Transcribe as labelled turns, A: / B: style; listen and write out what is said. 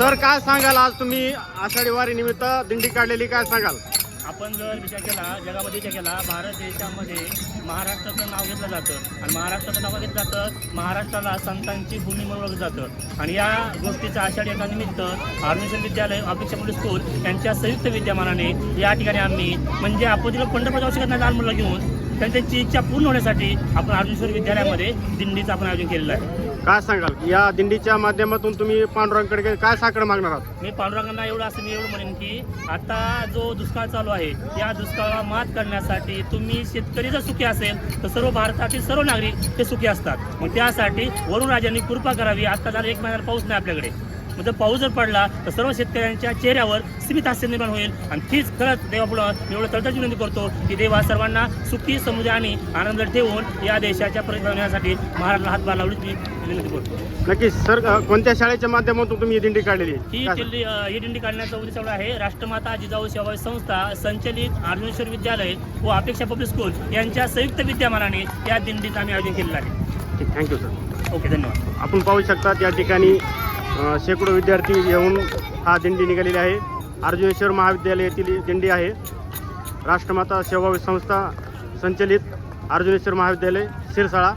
A: Sir काय सांगाल, आज तुम्ही आषाढी वारी निमित्त दिंडी काढलेली, काय सांगाल?
B: आपण जर विचार केला, जगामध्ये विचार केला, भारत देशामध्ये महाराष्ट्राचं नाव घेतलं जातं आणि महाराष्ट्राचं नाव घेतलं जातं, महाराष्ट्राला संतांची भूमी म्हणून ओळखलं जातं. आणि या गोष्टीचा आषाढी एकानिमित्त आर्मीशन विद्यालय, अपेक्षा पब्लिक स्कूल यांच्या संयुक्त विद्यमानाने या ठिकाणी आम्ही म्हणजे आपण तिला पंढरपूर जाऊ शकत नाही लहान मुलं घेऊन, त्यांची इच्छा पूर्ण होण्यासाठी आपण आर्मीश्वर विद्यालयामध्ये दिंडीचं आपण आयोजन केलेलं आहे.
A: काय सांगाल, या दिंडीच्या माध्यमातून तुम्ही पांडुरंगाकडे काय साकडं मागणार आहात?
B: मी पांडुरंगांना मी एवढं म्हणेन की आता जो दुष्काळ चालू आहे या दुष्काळाला मात करण्यासाठी तुम्ही शेतकरी जर सुखी असेल तर सर्व भारतातील सर्व नागरिक ते सुखी असतात. मग त्यासाठी वरुण राजांनी कृपा करावी. आता जर 1 महिन्याला पाऊस नाही आपल्याकडे, मग जर पाऊस जर पडला तर सर्व शेतकऱ्यांच्या चेहऱ्यावर स्मित हास्य निर्माण होईल. आणि तीच खरंच देवापुढं मी एवढं तळतळची विनंती करतो की देवा सर्वांना सुखी, समृद्धी आणि आनंद ठेवून या देशाच्या परिवर्तनासाठी महाराष्ट्राला हातभार लावली मी विनंती करतो.
A: नक्कीच सर, कोणत्या शाळेच्या माध्यमातून तुम्ही ही दिंडी काढलेली आहे?
B: ही दिंडी काढण्याचा उद्देश एवढा आहे, राष्ट्रमाता जिजाऊ सेवा संस्था संचलित आर्मीश्वर विद्यालय व अपेक्षा पब्लिक स्कूल यांच्या संयुक्त विद्यमानाने या दिंडीचं आम्ही आयोजन केलेलं आहे.
A: Thank you sir.
B: ओके, धन्यवाद.
A: आपण पाहू शकतात या ठिकाणी शेकडो विद्यार्थी येऊन हा दिंडी निघालेली आहे. अर्जुनेश्वर महाविद्यालय येथील दिंडी आहे. राष्ट्रमाता सेवा संस्था संचलित अर्जुनेश्वर महाविद्यालय शिरसाळा